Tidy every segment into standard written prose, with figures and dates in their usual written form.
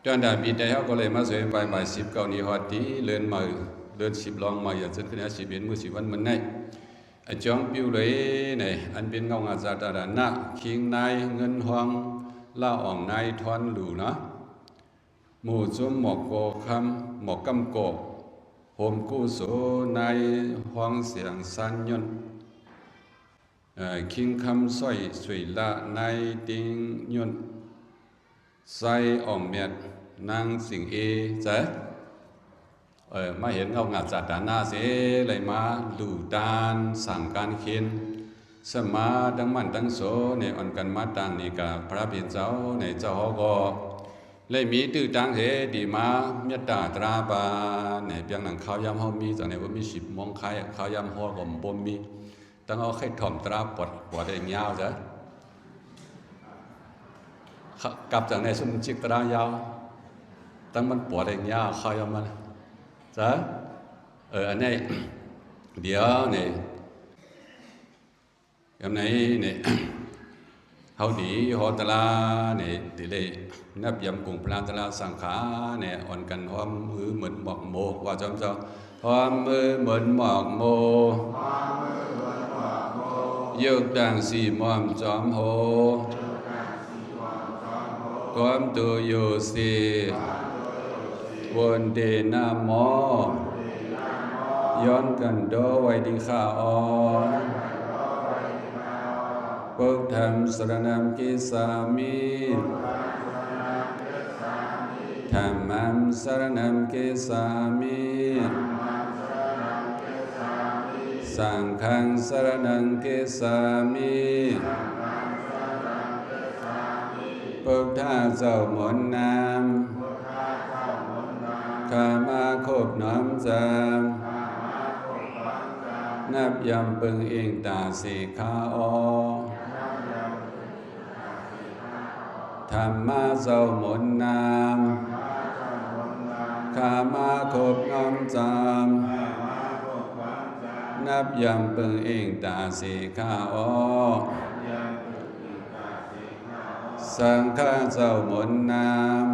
จนดาบีได้เขาก็เลยมาสวยไปบ่าย19นี้ฮอดที่เลื่อนมาเลื่อน10ลองมาอย่างเช่นขึ้นอาชีพเป็นมือ10วันมันในไอ้จ้องปิ้วเลยเนี่ยอันเป็นเงางาจากตาหน้าคิงนายเงินห้องล่าอ่องนายทอนหลูเนาะหมู่จุ้มหมอกโกคำหมอกกำโกโฮมกู้โสนายห้องเสียงสันยนคิงคำสร้อยสวยละนายติงยนใส่อ่องเมียดนางสิงเอเจ๊มาเห็นเงางาจากตาหน้าเสียเลยมาดูดานสั่งการเขียนสมาดังมันดังโสในอ่อนกันมาต่างนี่กับพระบิดเจ้าในเจ้าก็เลยมีตื้อตังเหดีมาเมตตาตราบาในเพียงหนังข้าวยำเฮามีจากในว่ามี10โมงคายข้าวยำหัวก็บ่มีตั้งเอาให้ถ่อมตราปวดได้ยาวจ้ะกลับจากในสุ่มจิกตรายาวตั้งมันปวดได้ยาวข้าวยำมันจ้ะอันนี้เดี๋ยวเนี่ยhôm nay này hậu đi họ ta la này tỷ lệ nắp dầm cùng plan ta la sang khá này on cần hôm mưa mượn mọc mồ và cho hôm mưa mượn mọc mồ dược đàng xì mòm chóm hồ com tu yo si quân đề nam môย้อนกันโดไว้ดีข้าอพุทธังสรณังคิสามิธัมมังสรณังคิสามิสังฆังสรณังคิสามิพุทธะเจ้าหมนนามข้ามาคบน้อมจำนับยำปึงเองตาสีขาอธรรมะเจ้าหมนนามข้ามาคบน้อมจำนับยำปึงเองตาสีขาอสังฆะเจ้าหมนนาม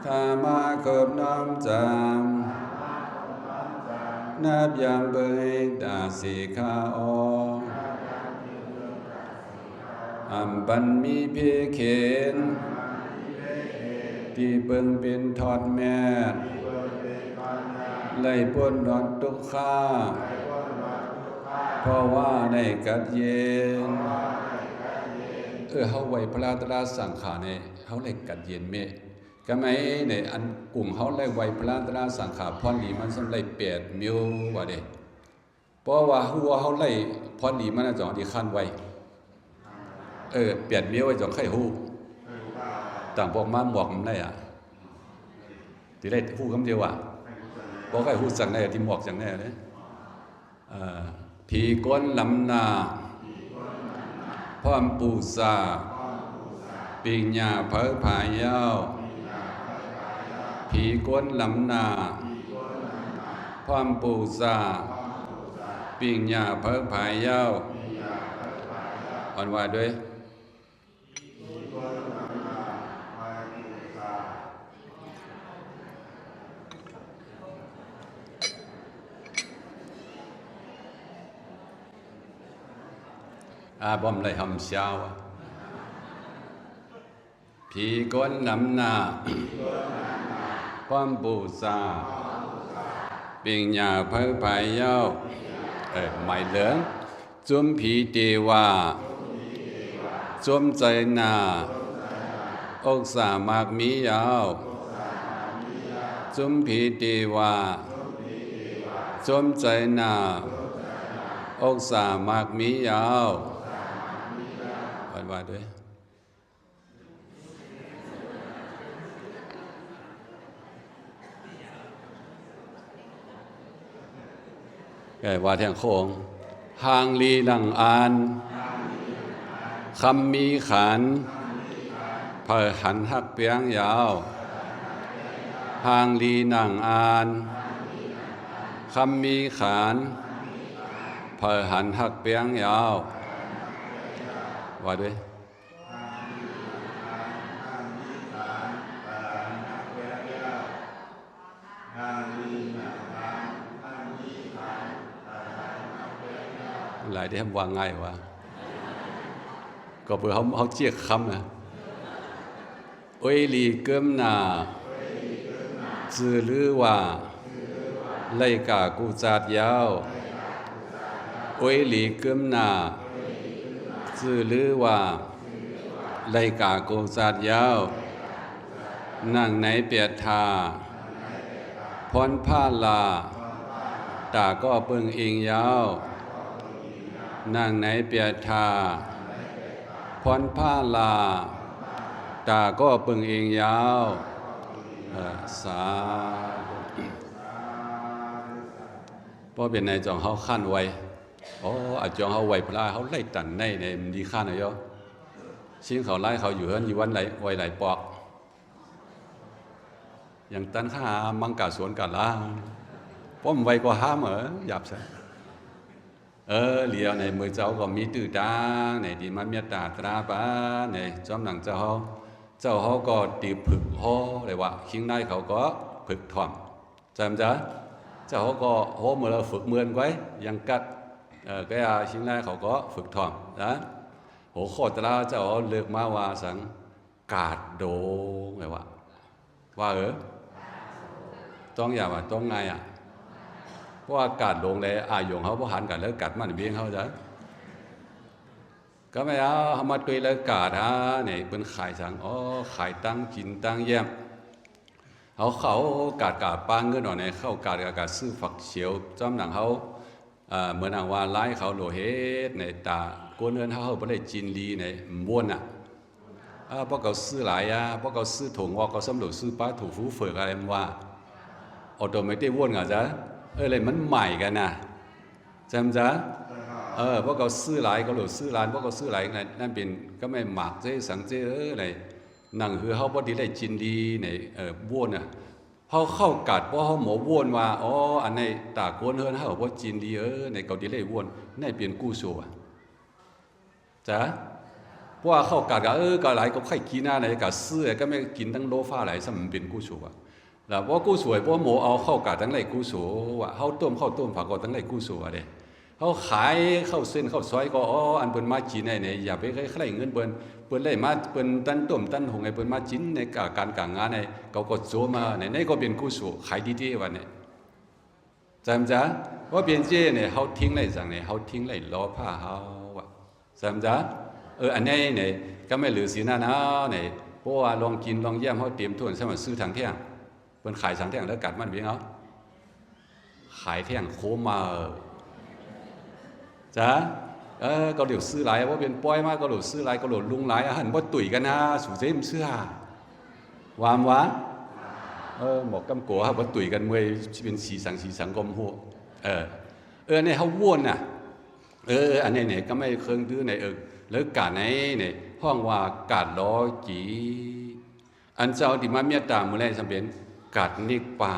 ข้ามาคบน้อมจำนับยำเบงตาสีขาออัมปันมีเพเขนที่เบิ่งเป็นทอดแม่ไล่พ้นดอนทุกข้าเพราะว่าในกัดเย็นเขาไว้พระตราสังขารเนี่ยเขาไล่กัดเย็นเมก็ไม่ในอันกลุ่มเขาไล่ไว้พระตราสังขารพรดีมันสำไล่8มิวว่าเด้เพราะว่าหัวเขาไล่พรดีมันจ่อที่ขั้นไว้8มิวไว้จ่อไข่หูต่างบอกมาหมวกมันได้อ่ะที่ได้หูคำเดียวอ่ะบอกไข่หูสั่งได้ที่หมวกสั่งได้เลยผีก้นลำนาพร้อมปูซาปิญญาเผยผายยาวผีก้นลำนาพร้อมปูซาปิญญาเผยผายยาวอ่อนว่าด้วยบอมเลยหำเช้าผีก้นลำนาพร้อมปูซาปิญญาเผยผายยาวไม่เหลืองจุมผีเทวาจุมใจนาอกสามากมียาวจุมผีเทวาจุมใจนาอกสามากมียาวว่าด้วยว่าแทงโคงหางลีหลังอานคำมีขันเผยหันหักเปียงยาวหางลีหนังอานคำมีขันเผยหันหักเปียงยาวว่าด้วย แ หลายได้ทำวางง่ายวะก็เพื่อเขาเจียกคำนะโอ้ยลีเกิมนาจือลือว่าไล่กากูจาดยาวโอ้ยลีเกิมนาจือลือว่าไล่กากูจาดยาวนั่งไหนเปียทาพรผ้าลาตาก็เปิงเองยาวนั่งไหนเปียทาพรผ้าลาตาก็เปิงเองยาวสาเพราะเป็นในจองเขาขั้นไว้อาจองเขาไว้พลาเขาไล่ตันในมันดีขั้นอะไรเยอะชิ้นเขาไล่เขาอยู่อยู่วันไหลไว้ไหลปอกอย่างตันข้ามังกาสวนกาลาเพราะมันไวกว่าห้ามหยาบซะเหลียวในมือเจ้าก็มีตื่นตาในดีมันเมียตาตราป้าในจอมหนังเจ้าเขาก็ตีผึกห่อเลยว่าขิงได้เขาก็ผึกถ่อมจำจ้ะเจ้าเขาก็ห่อเมื่อเราฝึกเมือนไว้ยังกัดcáiขิงได้เขาก็ฝึกถ่อมนะโหโคตรละเจ้าเลือกมาว่าสังกาดโดเลยว่าต้องอย่าว่าต้องไงเพราะว่ากาดลงเลยอายุเขาพอหันกันแล้วกัดมันเบี้ยงเขาจ้ะก็ไม่เอามาตุยแล้วกาดเนี่ยเป็นขายสังขายตั้งกินตั้งแย้มเขากาดปางเงินหน่อยเนี่ยเข้ากาดซื้อฝักเฉียวจอมหนังเขาเหมือนว่าไล่เขาโลเฮดในตาโกนเงินเขาไม่ได้จินดีในม้วนเพราะเขาซื้อหลายเพราะเขาซื้อถุงว่าเขาสำรวจซื้อป้าถูกฟูเฟือกอะไรว่าออโตเมติวนอ่ะจ๊ะอะไรมันใหม่กันนะจำจ๊ะเพราะเขาซื้อหลายเขาหลุดซื้อร้านเพราะเขาซื้อหลายนั่นเป็นก็ไม่หมักเจ๊สังเจ๊อะไรนั่งคือเขาพอดีได้จินดีในวนเขาเข้ากัดเพราะเขาหมอวนว่าอันในตากวนเฮิร์นเขาเพราะจินดีในเขาดีได้วนนั่นเป็นกู้โซ่จ๊ะเพราะว่าเข้ากัดก็หลายก็ไข่กินในกัดซื้อก็ไม่กินทั้งโลฟ้าหลายสมันเป็นกู้โซ่แล้วเพราะกู้สวยเพราะหมูเอาเข้ากาตั้งไรกู้สูว่าเขาต้มผักก็ตั้งไรกู้สูอะไรเขาขายเข้าเส้นเข้าซอยก็อันเปิ้นมาจีนเนี่ยอย่าไปใครเงินเปิ้นเลยมาเปิ้นตั้นต้มตั้นหงไอ้เปิ้นมาจีนในการงานในเขาก็โจมาในก็เป็นกู้สูขายดีๆวันนี้จำจ้ะว่าเป็นเจ้เนี่ยเขาทิ้งไรจังเนี่ยเขาทิ้งไรล้อผ้าเขาจำจ้ะอันนี้เนี่ยก็ไม่เหลือสีหน้าเนี่ยเพราะว่าลองกินลองเยี่ยมเขาเตรียมทุนสมัครซื้อทางเที่ยงเป็นขายสังเที่ยงแล้วกัดมันเบี้ยงขายเที่ยงโคมาจ้ะก็เหลียวซื้อหลายว่าเป็นป้อยมากก็เหลียวซื้อหลายก็เหลียวลุงหลายหันว่าตุ๋ยกันนะสูเจมเสื้อวามวะหมอกกำกัวว่าตุ๋ยกันเมื่อเป็นสีสังกรมหัวเนี่ยเขาว่นน่ะอันนี้เนี่ยก็ไม่เคยดื้อในแล้วกาดไหนเนี่ยห้องว่ากาดล้อจีอันเจ้าที่มาเมียตามมือแรกจำเป็นกาดนิกปา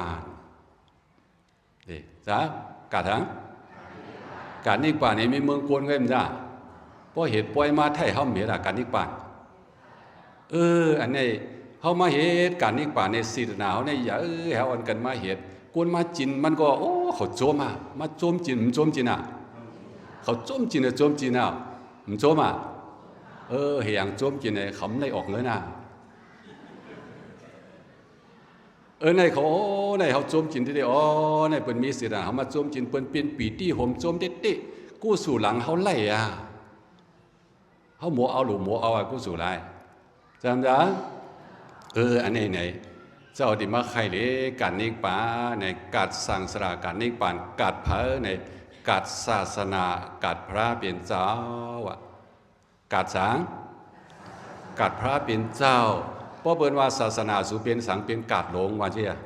นจ้ะกาดกาดนิกปานเนี่ยมีเมืองกวนก็ยังจ้ะเพราะเหตุป่วยมาไทยเขาเหมียดกาดนิกปานอันนี้เขามาเหตุกาดนิกปานในสีหนาวในอย่าเขาอันกันมาเหตุกวนมาจินมันก็เขาโจมมาโจมจินมันโจมจินเขาโจมจินโจมจินมันโจมเฮียงโจมจินเนี่ยเขาไม่ออกเลยนะในเขาโจมจินที่ได้ในเป็นมีสิทธิ์เขามาโจมจินเป็นปีที่ผมโจมเด็ดกู้สู่หลังเขาไล่เขาหมัวเอาหรือหมัวเอากู้สู่ไรจำได้อันนี้ไหนเจ้าที่มาใครเลยการนิกป่าในการสังสระการนิกป่านการพระในการศาสนาการพระเป็นเจ้าการสังการพระเป็นเจ้าเพราะเปิดว่าศาสนาสุเป็นสังเป็นกาดหลงว่าเจ้า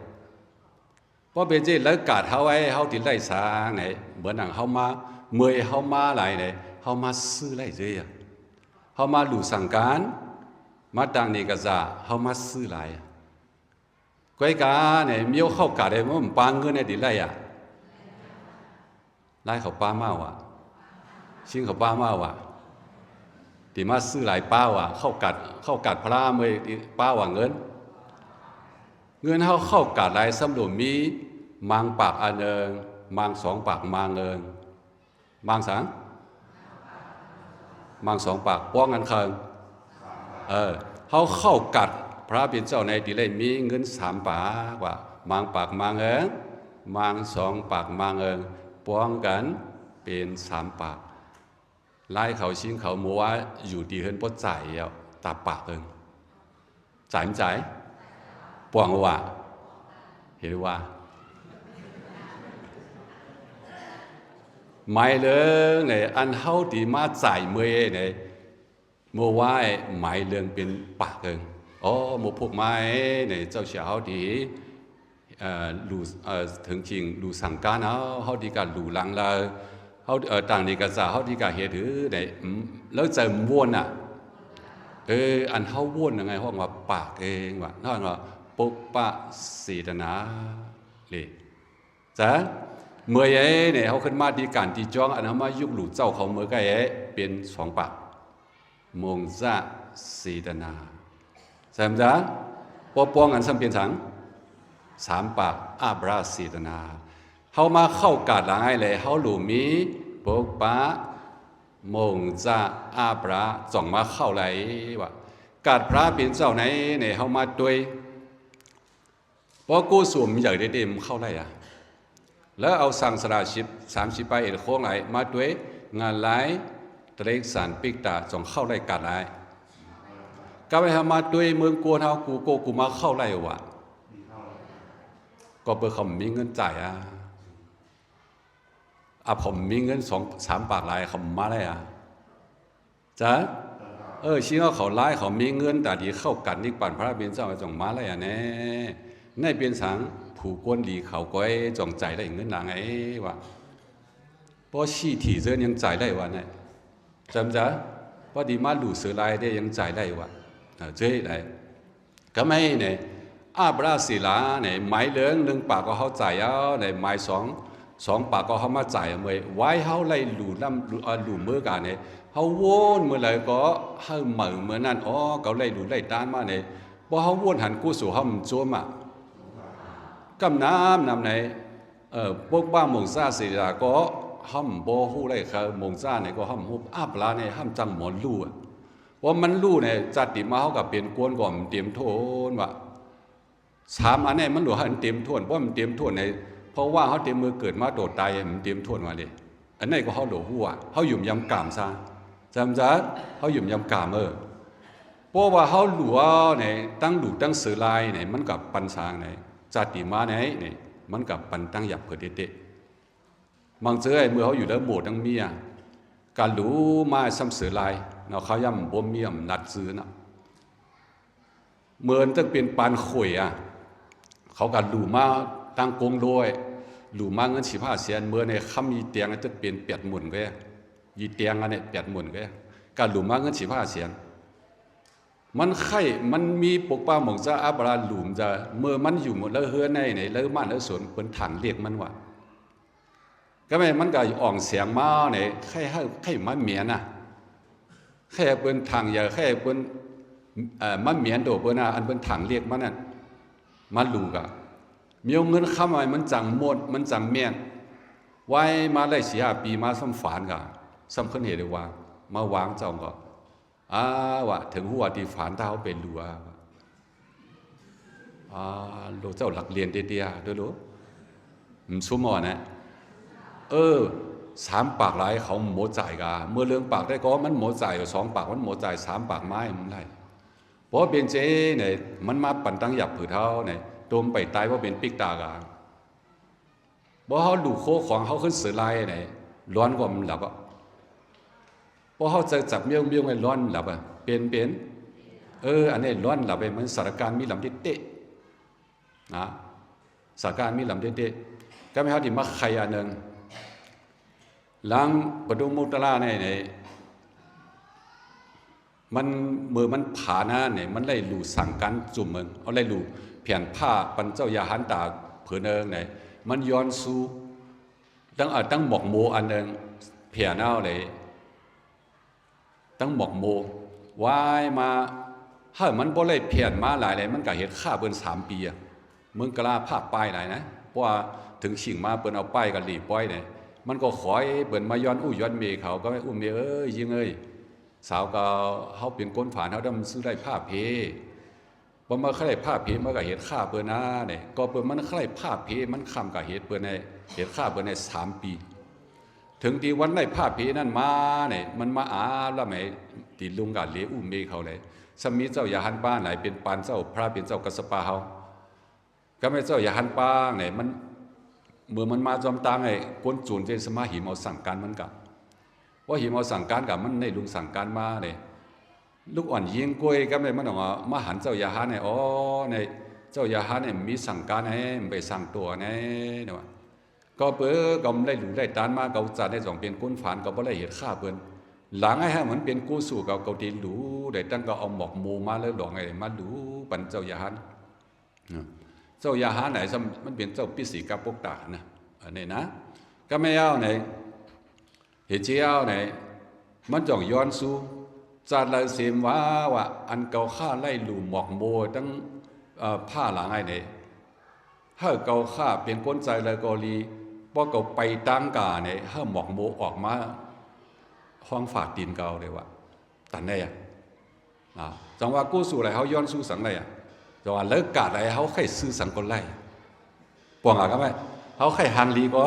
เพราะเป็นเจ้าแล้วกาดเขาไว้เขาติดไล่สางไหนเหมือนหนังเขามาเมื่อเขามาไหลไหนเขามาซื้อไล่เจ้าเขามาหลู่สั่งการมาดังนี้ก็จะเขามาซื้อไล่ก้อยกาเนี่ยมีเข้ากาดเลยมันปางเงินในติดไล่ไล่เขาป้ามาว่ะชิงเขาป้ามาว่ะที่มาซื้อหลายป้าว่ะเข้ากัดพระเมื่อป้าว่าเงินเข้ากัดหลายสำรวจมีมังปากอันเอิงมังสองปากมังเอิงมังสัง มังสองปากป้องกันเคิงเขาเข้ากัดพระเป็นเจ้าในดีเลยมีเงิน3 ปากว่ามังปากมังเอิงมัง2 ปากมังเอิงป้องกันเป็น3 ปากไล่เขาชิงเขามัวอยู่ดีเฮินป้อจ่ายตาปากเอิงจ่ายไม่จ่ายป้องว่าเห็นว่าไม่เลยเนี่ยอันเฮาดีมาจ่ายเมื่อเนี่ยเมื่อวานไม่เรื่องเป็นปากเอิงอ๋อหมู่พวกไม้เนี่ยเจ้าเสียเฮาดีรู้ถึงจริงรู้สั่งการเขาดีการรู้หลังเราเขาต่างดีกันซะเขาดีการเหตุถือเนี่ยแล้วจะวนอ่ะอันเขาวนยังไงเขาว่าปากเองว่านั่นว่าปุปปะสีตนาเลยจ้ะเมื่อเนี่ยเขาขึ้นมาดีการดีจ้องอันนั้นมายุคหลู่เจ้าเขาเมื่อไงเป็น2 ปากมงจะสีตนาใช่ไหมจ๊ะป้องกันซ้ำเป็น3 ปากอาบราสีตนาเขามาเข้ากาดหลังไอ้เลยเขาหลู่มีปุปปะมงจะอาบราจ่องมาเข้าไหลว่ากาดพระเป็นเจ้าไหนเนี่ยเขามาด้วยเพราะกู้สุ่มใหญ่ได้เต็มเข้าไหลแล้วเอาสังสราชิบ30 ไปโค้งไหลมาด้วยงานไหลตรีสารปิกตาจ่องเข้าไหลกาดไหลก็ไปทำมาด้วยเมืองกวนเฮากูมาเข้าไหลว่ะก็เบอร์เขามีเงินจ่ายผมมีเงิน3 ปากหลายเขามาได้จ้ะชี้ว่าเขาไล่เขามีเงินแต่ดีเข้ากันนี่ปั่นพระเป็นเจ้าจงมาได้แน่ในเป็นสังผู้กวนดีเขาก็จงใจได้เงินหนังไงวะเพราะชี้ถี่เจยังจ่ายได้วะเนี่ยจำจ้ะเพราะดีมาหลู่เสือลายได้ยังจ่ายได้วะเจ๊ได้ก็ไม่เนี่ยอาบราศีลาเนี่ยไม้เหลือง1 ปากก็เขาจ่ายเนี่ยไม้2 ปากก็เขามาจ่ายเมื่อไว้เขาไล่หลู่น้ำหลู่เมื่อกันเนี่ยเขาวนเมื่อไรก็เขาเหมือเมื่อนั้นเขาไล่หลู่ไล่ต้านมาเนี่ยพอเขาวนหันกู้สู่เขามันโจมกำน้ำในพวกบ้านมงซาศีลาก็ห้ามบ่ฮู้ไล่เขามงซาเนี่ยก็ห้ามฮู้อาบลาเนี่ยห้ามจังหมอนลู่ว่ามันลู่เนี่ยจัดติมาเขากับเป็นกวนก่อนเตรียมโทนว่า3 อันนี้มันหลวงเตรียมทวนเพราะมันเตรียมทวนในเพราะว่าเขาเตรียมมือเกิดมาโดดตายมันเตรียมทวนมาเลยอันนี้ก็เขาหลวงหัวเขาหยุ่มยำกามซะจำจ้ะเขาหยุ่มยำกามเพราะว่าเขาหลวงเนี่ยตั้งหลุตั้งสื่อลายเนี่ยมันกับปันสางเนี่ยจัดติมาเนี่ยมันกับปันตั้งหยับเผยเด็ดบางเจ้าเมื่อเขาอยู่แล้วโหมดตั้งเมียการรู้มาซ้ำสื่อลายเนาะเขาย่ำบ่มเมียมนัดซื้อนะเมื่อตั้งเป็นปานข่อยเขากันหลู่มาตั้งกงด้วยหลู่มาเงิน15 เสียนเมื่อในคำยีเตียงจะเปลี่ยน8 หมื่นก็ยีเตียงอันนี้8 หมื่นก็การหลู่มาเงิน15 เสียนมันไข่มันมีปกป้าหมองจะอับราหลุมจะเมื่อมันอยู่หมดแล้วเฮือในแล้วมันแล้วสวนเป็นถังเรียกมันว่าก็ไม่มันก็อ่องเสียงมาเนี่ยไข่มันเมียนแค่เป็นถังอย่าแค่เป็นมันเมียนโดเปิ้นอันเป็นถังเรียกมันนั่นมันลูกมีเงินค้ำไว้มันจังหมดมันจังเมียนไว้มาได้4-5 ปีมาซ้ำฝานกะซ้ำขึ้นเหตุเลยว่า มาวางเจ้าก็ว่าถึงหัวที่ฝานเท้าเป็นรัวโลเจ้าหลักเรียนเดียด้วยรู้สมมตินะ3 ปากหลายเขาโมจ่ายกาเมื่อเรื่องปากได้ก็มันโมจ่าย2 ปากมันโมจ่าย3 ปากไม้มันได้เพราะเป็นเจ้เนี่ยมันมาปั่นตั้งหยับผือเท้าเนี่ยโดมไปตายว่าเป็นปิกตากาเพราะเขาดูโคของเขาขึ้นเสือลายเนี่ยร้อนกว่ามันหลับเพราะเขาจะจับเมี่ยงไอ้ร้อนหลับเป็นอันนี้ร้อนหลับไปมันสถานการณ์มีลำที่เตะนะสถานการณ์มีลำที่เตะก็ไม่เขาที่มาใครอันหนึ่งหลังประตูมุตลาเนี่ยมันมือมันผาหน้าเนี่ยมันไล่หลู่สั่งกันจุ่มมึงเอาไล่หลู่เพียนผ้าปันเจ้ายาหันตาเผือเนิงเนี่ยมันย้อนสู้ตั้งหมอกโมอันหนึ่งเพียนเอาเลยตั้งหมอกโมวายมาถ้ามันบ่ไล่เพียนมาหลายเลยมันก็เห็นค่าเบิ้น3 ปีมึงกล้าภาพป้ายไหนนะเพราะว่าถึงชิงมาเปิ้นเอาป้ายกันหลีป้อยเนี่ยมันก็ขอยเปิ้นมาย้อนย้อนเมเขาก็ไม่เมยิง สาวก็เขาเป็นก้นฝานเขาดำซื้อได้ผ้าเพพอมาใครผ้าเพมันก็เห็ดค่าเปิ้นนะเนี่ยก็เปิ้นมันใครผ้าเพมันคำกับเห็ดเปิ้นในเห็ดค่าเปิ้นใน3 ปีถึงที่วันได้ผ้าเพนั่นมาเนี่ยมันมาแล้วไหมตีลุงกับเลี้ยอุ้มเมเขาเลยสมีเจ้าอย่าหันป้าไหนเป็นปานเจ้าพระเป็นเจ้ากัสปาเขาก็ไม่เจ้าอย่าหันป้าเนี่ยมันเมื่อมันมาจอมตางไอ้ก้นจูนเจสมาหิมเอาสั่งการมันกับว่าหิมเอาสั่งการกับมันในลุงสั่งการมาเนี่ยลูกอ่อนยิงกล้วยก็ไม่มันหรอกมาหันเจ้าอย่าหันเนี่ยอ๋อเนี่ยเจ้าอย่าหันเนี่ยมีสั่งการให้ไปสั่งตัวเนี่ยว่าก็เปื้อกำได้หลูได้ตานมาเกาจัดได้สองเป็นก้นฝานก็บ่ได้เห็ดข้าเปิ้นหลังไอ้ฮะเหมือนเป็นกู้สู่เกาตีหลูได้ตั้งก็เอาหมอกหมูมาแล้วหลอกไอ้มาหลูปันเจ้าอย่าหันเจ้าอย่าหันไหนมันเป็นเจ้าปิสีกับพวกตานะอันนี้นะก็ไม่เอาไหนเหตุเจ้าไหนมันจ่องย้อนสู้จัดเลยเสียมว่าอันเกาข้าไล่หลูหมอกโมตั้งผ้าหลังไอ้เนี่ยถ้าเกาข้าเป็นก้นใจเลยกอลีพอเกาไปตั้งกาเนี่ยถ้าหมอกโมออกมาห้องฝากตีนเกาเลยว่าตันได้จังว่ากู้สู่อะไรเขาย้อนสู้สังไรจังว่าเลิกกาดอะไรเขาใครซื้อสังคนไล่ปวงก็ไหมเขาใครฮังลีก็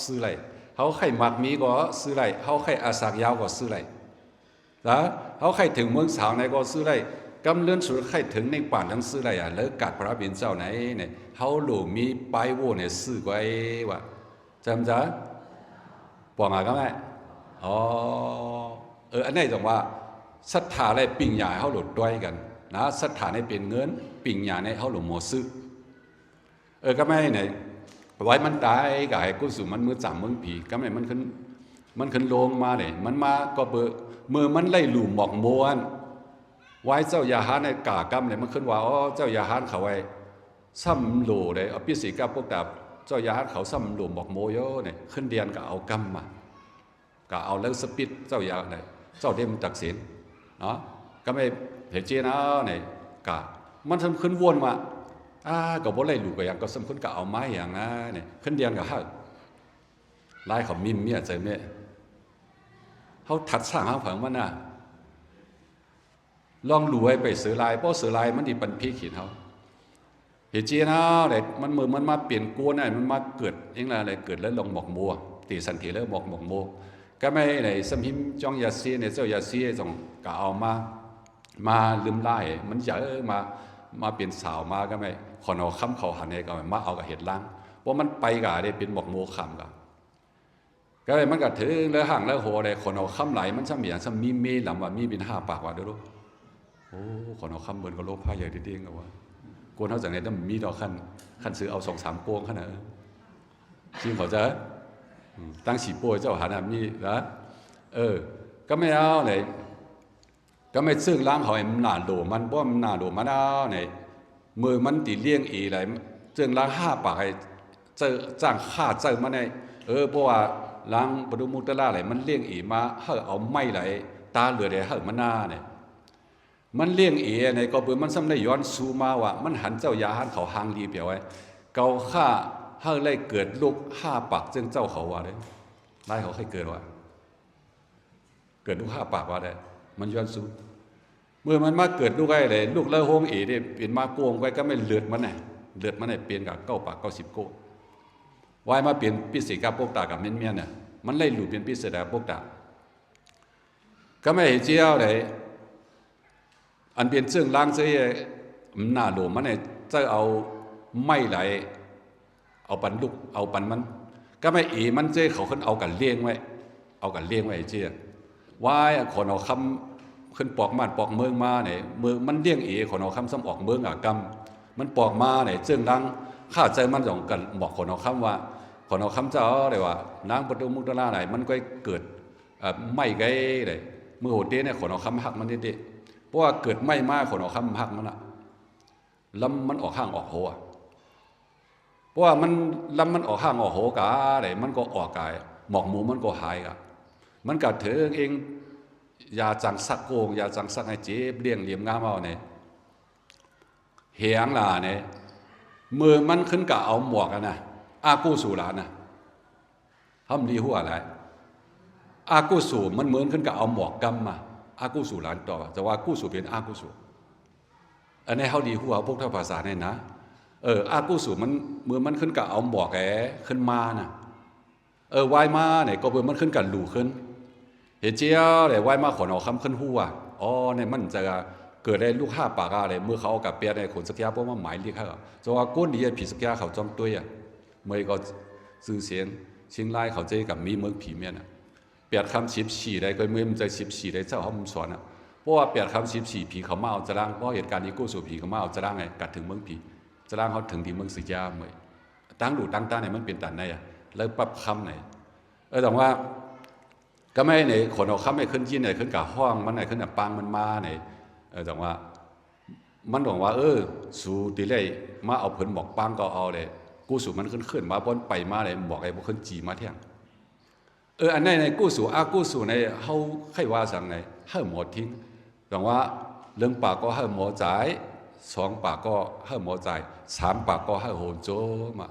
ซื้อไรเขาใครมักมีก็ซื้อไรเขาใครอาสากยาวก็ซื้อไรแล้วเขาใครถึงเมืองสาวไหนก็ซื้อไรกำเลื่อนสุดใครถึงในป่านทั้งซื้อไรเลิกกาดพระบินเจ้าไหนเนี่ยเขาหลูมีไปโว่เนี่ยซื้อไว้ว่าจำจ้ะปวงก็ไหมอ๋ออันนี้จังว่าศรัทธาอะไรปิ่งใหญ่เขาหลุดด้วยกันนะศรัทธาในเป็นเงินปิ่งใหญ่ในเขาหลุดโมซื้อก็ไม่เนี่ยไว้มันตายกับไอ้กุศลมันมือจ่ามือผีก็ไม่มันขึ้นลงมาเนี่ยมันมาก็เบอมือมันไล่หลุมหมอกมวนไว้เจ้ายาฮานในกากำเนี่ยมันขึ้นว่าอ๋อเจ้ายาฮานเขาไว้ซ้ำโหลเลยเอาพิสีกับพวกดาบเจ้ายาฮานเขาซ้ำหลุมหมอกโมโยเนี่ยขึ้นเดียนก็เอากำมาก็เอาเลิกสปิดเจ้ายาเนี่ยเจ้าเดมตักสินเนาะก็ไม่เห็นเจนะเนี่ยกะมันทำขึ้นวนมาก็บ่ไล่ลูกก็อย่างก็สมควรก็เอาไม้อย่างนะเนี่ยขึ้นเดียนก็ฮักไล่เขามิมเมียใจแม่เขาถัดสร้างเขาผังมันน่ะลองรวยไปเสือลายเพราะเสือลายมันดีปันพี่ขีดเขาเห็นเจนะเนี่ยมันมือมันมาเปลี่ยนกวนมันมาเกิดยังไงอะไรเกิดแล้วลงหมอกมัวตีสันติแล้วหมอกมัวก็ไม่ในสมิมจ้องยาซีเนี่ยเจ้ายาซีส่งก็เอามาลืมไล่มันเยอะมาเปลี่ยนสาวมาก็ไม่ขอนเอาค้ำเขาหันเนี่ยก็มาเอากับเห็ดล้างเพราะมันไปกับได้เป็นหมอกโมคำก็เลยมันก็ถึงแล้วห่างแล้วโหเลยขอนเอาค้ำไหลมันช่างเหมียนช่างมีหลำว่ามีเป็น5 ปากว่าเด้อลูกโอ้ขอนเอาค้ำเบิร์นก็โลภผ้าใหญ่เด้งๆกันว่าโกนเท่าจากไหนต้องมีดอกขั้นซื้อเอา2-3 โกงขนาดจริงเขาจะตั้งฉีป่วยเจ้าหามีนะก็ไม่เอาเลยก็ไม่ซึ่งล้างเขาไอ้มันหนาโดมันเพราะมันหนาโดมันเอาเนี่ยมือมันตีเลี้ยงอีอะไรซึ่งล้าง5 ปากไอ้เจอจ้างฆ่าเจอมาในเพราะว่าล้างปดุมุตละอะไรมันเลี้ยงอีมาเอาไม้ไหลตาเหลือได้มันหน้าเนี่ยมันเลี้ยงอีในก็เบื่อมันซ้ำได้ย้อนซูมาว่ามันหันเจ้ายาหันเขาหางรีเปียวไว้เกาฆ่าไล่เกิดลูก5 ปากซึ่งเจ้าเขาว่าเลยไล่เขาให้เกิดว่าเกิดลูก5 ปากว่าได้มันย้อนซูเมื่อมันมาเกิดลูกไอ้เลยลูกเล่าห้องอีเนี่ยเป็นมาโกงไว้ก็ไม่เลือดมันเนี่ยเลือดมันเนี่ยเปลี่ยนกับ9 ปาก90 โกวายมาเปลี่ยนพิเศษกับพวกตากับเมียนเนี่ยมันไล่หลุดเป็นพิเศษกับพวกตาก็ไม่เจียวเลยอันเป็นเสื่องล้างเสียมันหน้าโดมมันเนี่ยจะเอาไม่ไหลเอาปันลูกเอาปันมันก็ไม่อีมันเจ้เขาขึ้นเอากันเลี้ยงไว้เจียว่าคนเอาคำขึ้นปอกมันปอกเมืองมาเนี่ยเมืองมันเลี้ยงอีคนเอาคำซ้ำออกเมืองกำมันปอกมาเนี่ยเจื้องดังข้าใจมันสองกันบอกคนเอาคำว่าคนเอาคำเจ้าเลยว่านางประตูมุตระไหนมันก็เกิดไม่ไกลเลยมือโหดเด้เนี่ยคนเอาคำหักมันเด้เพราะว่าเกิดไม่มากคนเอาคำหักมันอะลำมันออกข้างออกหัวเพราะว่ามันลำมันออกข้างออกโหกาอะไรมันก็ออกกายหมอกหมูมันก็หายกะมันกัดเถอเองยาจังสักโกงยาจังสักให้เจ็บเลี้ยงเหลี่ยมงามเอาเนี่ยเหียงล่ะเนี่ยมือมันขึ้นกะเอาหมวกกันนะอากูสู่หลานนะทำดีหัวอะไรอากูสู่มันเหมือนขึ้นกะเอาหมวกกำมา อากุศลหลานต่อจะว่ากุศลเป็นอากุศลอันนี้เขาดีหัวพวกท่าภาษาเนี่ยนะอากุศลมันเมื่อมันขึ้นกับเอาบอกแกขึ้นมาน่ะวายมาเนี่ยก็เมื่อมันขึ้นกับหลู่ขึ้นเฮเจียเลยวายมาขอนเอาคำขึ้นหัวอ๋อเนี่ยมันจะเกิดได้ลูกห้าปากอะไรเมื่อเขาเอากับเปียในขนสักยาเพราะว่าหมายเรียกเขาจะว่าก้นดีผีสักยาเขาจอมตัวอ่ะเมื่อก็ซื้อเสียงชิงไล่เขาเจกับมีเมืองผีเมียนอ่ะเปียดคำ14ได้ก็เมื่อมันจะ14ได้เจ้าเขาสอนอ่ะเพราะว่าเปียดคำ14ผีเขามาเอาจะร่างเพราะเหตุการณ์นี้กู้สู่ผีเขามาเอาจะร่างไงกัดถึงเมืองผีจะร่างเขาถึงที่เมืองสักยาเมื่อตั้งดูตั้งตาเนี่ยมันเป็นตันไหนอ่ะแล้วปรับคำไหนแต่ว่าก็ไม่ไหนขนเอาคำไม่ขึ้นยินไหนขึ้นกับห้องมันไหนขึ้นกับปังมันมาไหนแต่ว่ามันบอกว่าสู่ตีเลยมาเอาเพิ่นบอกปังก็เอาเลยกู้สู่มันขึ้นมาบนไปมาเลยบอกไอ้พวกขึ้นจีมาเที่ยงอันไหนในกู้สู่กู้สู่ในเฮาใครว่าสั่งไหนเฮาหมดทิ้งแต่ว่าเรื่องปากก็เฮาหมดจ่าย2 ปากก็เฮาหมดจ่าย3 ปากก็เฮาโหมโจมา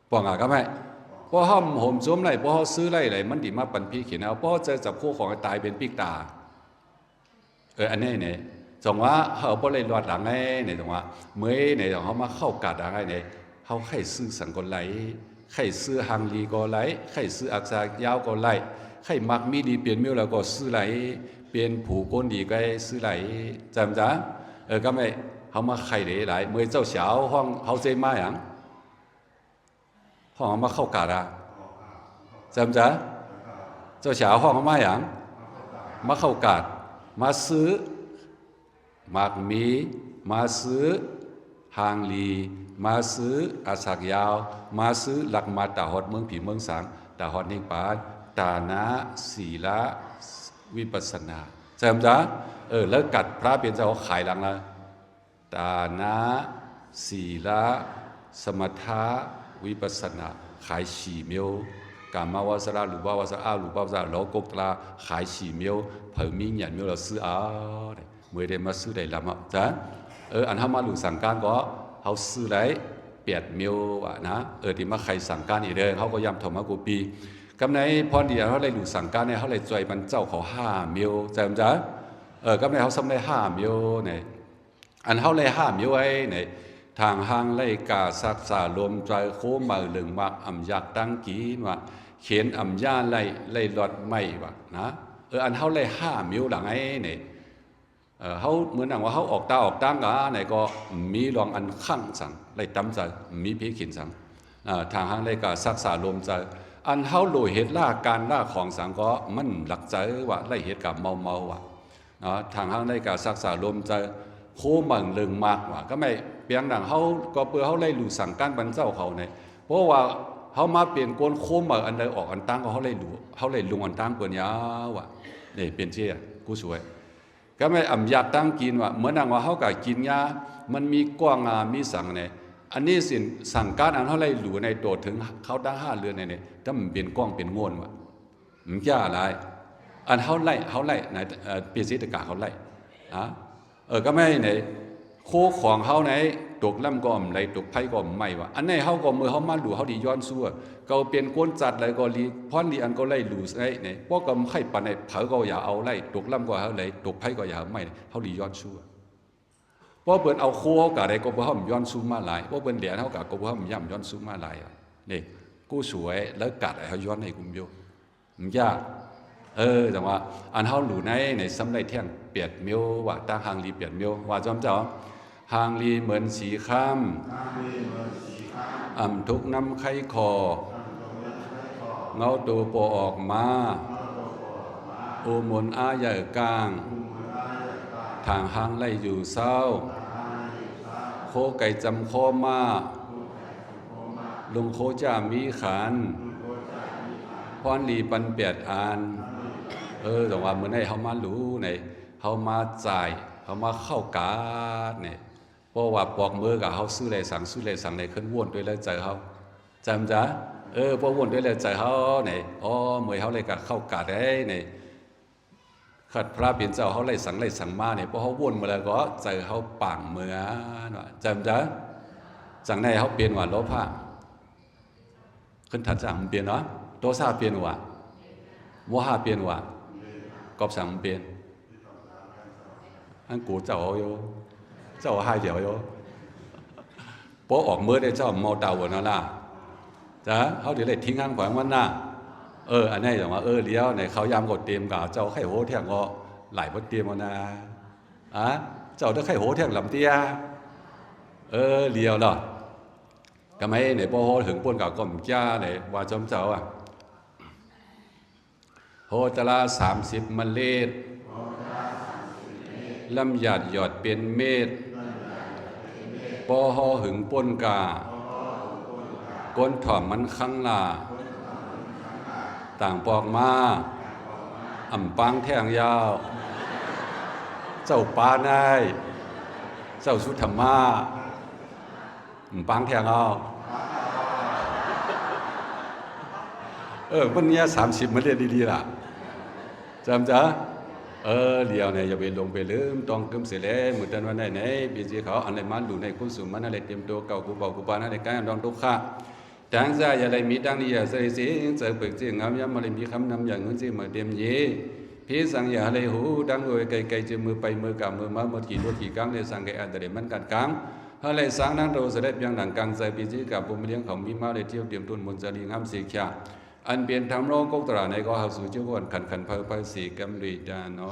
ป้องก็ไม่เพราะเฮาโหมโจมไรเพราะเฮาซื้อไรไรมันดีมาปันพี่ขีดเอาเพราะจะจับคู่ของตายเป็นปีกตาอันนี้เนี่ยจังว่าเขาบ่เลยรอดหลังไงเนี่ยจังว่าเมื่อเนี่ยเขามาเข้ากาดหลังไงเนี่ยเขาใครซื้อสังก็ไหลใครซื้อฮังลีก็ไหลใครซื้ออักษรยาวก็ไหลใครมักมีดีเปลี่ยนมิ้วแล้วก็ซื้อไหลเปลี่ยนผูก้นดีก็ซื้อไหลจำจ้าก็ไม่เขามาใครได้ไหลเมื่อเจ้าสาวห้องเขาเจมาอย่างห้องเขามาเข้ากาดอะจำจ้าเจ้าสาวห้องเขามาอย่างมาเข้ากาดมาซื้อมักมีมาซื้อฮางลีมาซื้ออาศักยาวมาซื้อหลักมาตาหอดเมืองผีเมืองสังตาหอดนิ่งปานตานะศีละวิปัสสนาจำจ้าแล้วกัดพระเป็นเจ้าขายหลังละตานะศีละสมถะวิปัสสนาขาย4 เมียวกามาวาสระหรือว่าวาสระหรือว่าวาสระโลกุตระขาย4 เมียวเผยมีหยันเมียวเราซื้อเมื่อได้มาซื้อได้ลำอ่ะจ้ะอันทำมาหลุดสั่งการก็เขาซื้อได้8 เมียวว่ะนะที่มาใครสั่งการอีกเด้อเขาก็ย้ำถมมากูปีกำในพรดีเขาเลยหลุดสั่งการเนี่ยเขาเลยจอยมันเจ้าเขา5 เมียวจำจ้ะกำในเขาซ้ำได้5 เมียวเนี่ยอันเขาเลย5 เมียวไว้เนี่ยทางห้างไล่กาศักษาลมใจโคมาเหลืองมากอ่ำยักตั้งกีนว่ะเขียนอ่ำย่าไล่หลอดไม่ว่ะนะอันเขาเลย5 เมียวหลังไอ้เนี่ยเขาเหมือนอย่างว่าเขาออกตาออกตั้งกะไหนก็มีรองอันข้างสั่งไล่ตั้มใจมีพิขินสั่งทางห้างไล่กาศักษาลมใจอันเขาโลเหตุล่าการล่าของสังก็มันหลักใจว่าไล่เหตุกับเมาว่ะทางห้างไล่กาศักษาลมใจโคมังเลิงมากว่ะก็ไม่เพียงดังเขาก็เพื่อเขาไล่หลู่สั่งการบรรเจ้าเขาเนี่ยเพราะว่าเขามาเปลี่ยนกวนโคมังอันใดออกอันตั้งก็เขาไล่หลู่เขาไล่ลุงอันตั้งเปลี่ยนยาวว่ะนี่เปลี่ยนเชี่ยกูสวยก็ไม่อ่ำยาตั้งกินว่าเหมือนดังว่าเขากับกินยามันมีกว้างมีสั่งเนี่ยอันนี้สิสั่งการอันเขาไล่หลู่ในโดดถึงเขาตั้ง5 เรือนเนี่ยถ้ามันเป็นกว้างเป็นง่วนว่ะมันยากอะไรอันเขาไล่ในเปลี่ยนสิทธิกาเขาไล่ก็ไม่ในโคของเขาในตกล่ำก็ไหลตกไผ่ก็ไม่ว่ะอันนี้เขาก็มือเขามาหลู่เขาดีย้อนซัวก็เปลี่ยนก้นจัดอะไรก็รีพอนรีอันก็ไล่หลู่ไอ้เนี่ยพวกก็ไข่ปันในเผาก็อย่าเอาไล่ตกล่ำก็เขาไหลตกไผ่ก็อย่าไม่เขาดีย้อนซัวเพราะเปิดเอาโคเขากะอะไรก็เพื่อเขาย้อนซูมาหลายเพราะเปิดเหรียญเขากะก็เพื่อเขาย่ำย้อนซูมาหลายนี่กูสวยแล้วกัดอะไรเขาย้อนให้กุมโยมันยากแต่ว่าอันเขาหลู่ในซ้ำในเที่ยงเปียดเมียวว่าตั้งหางลีเปียดเมียวว่าจอมเจ้าหางลีเหมือนสีข้ามอ่ำทุกน้ำไข้คอเงาตัวโปออกมาอุมนอาใหญ่กลางทางหางไล่อยู่เศร้าโคไก่จำโคมาลุงโคจ่ามีขันพรลีปันเปียดอ่านแต่ว่าเมื่อไหร่เขามารู้ในเขามาจ่ายเขามาเข้ากาดเนี่ยเพราะว่าปอกมือกับเขาซื้อเลยสั่งในขึ้นวนด้วยแล้วใจเขาจำจ้ะพอวนด้วยแล้วใจเขาเนี่ยเมื่อเขาเลยกับเข้ากาดได้เนี่ยขัดพระเปลี่ยนเจ้าเขาเลยสั่งมาเนี่ยเพราะเขาวนมาแล้วก็ใจเขาป่างเมืองจำจ้ะสั่งในเขาเปลี่ยนว่าโลภะขึ้นถัดจากมันเปลี่ยนเนาะโตซาเปลี่ยนว่าโมหะเปลี่ยนว่ากอบสั่งเปลี่ยน อันกูเจ้าอยู่เจ้าให้เดี๋ยวอยู่โป๊ะออกมือได้เจ้าเมาเตาวันนั้นล่ะจ้ะเขาเดี๋ยวเลยทิ้งข้างขวางวันน่ะอันนี้อย่างว่าเลี้ยวในเขายามกดเตรียมกับเจ้าไข่โหเที่ยงก็ไหลพดเตรียมมานะเจ้าได้ไข่โหเที่ยงลำเตี้ยเลี้ยวเนาะก็ไม่ในโป๊ะถึงป่นกับกลมจ้าในว่าจอมเจ้าโหตละ30มันเลดลำหยาดหยอดเป็นเม็ดปอหอหึงป่นกาก้นถ่อมมันข้างลาต่างปอกมาอ่ำปังแทงยาวเจ้าปานายเจ้าสุธรรมาอ่ำปังแทงเอาวันนี้30มันเรียนดีๆล่ะจำจ้ะเดี๋ยวเนี่ยอย่าไปลงไปลืมต้องกึมเสียแล้วเหมือนกันวันไหนปีจีเขาอันไหนมันดูในคุณสุมันอะไรเต็มตัวเก่ากูเบากูปานอะไรกันดองทุกข้าดังใจอย่าไรมีดังนี้อย่าใส่เสียงเจอเปิดเสียงงามย้ำมาเลยมีคำนำอย่างเงินจีเหมือนเดิมเย่พี่สั่งอย่าอะไรหูดังรวยไกลๆจะมือไปมือกับมือมามือขี่รถขี่กังเลยสั่งแกอันเดมันกันกังอะไรสั่งนั่งเราจะได้เพียงหนังกังใจปีจีกับบุญเลี้ยงของมีมาเลยเที่ยวเตรียมตุนมุนจะลีงามสีขาวอันเปลี่ยนทำโลกกตราในก็หาสู่เจ้าคนขันเพอสีกำริดานอ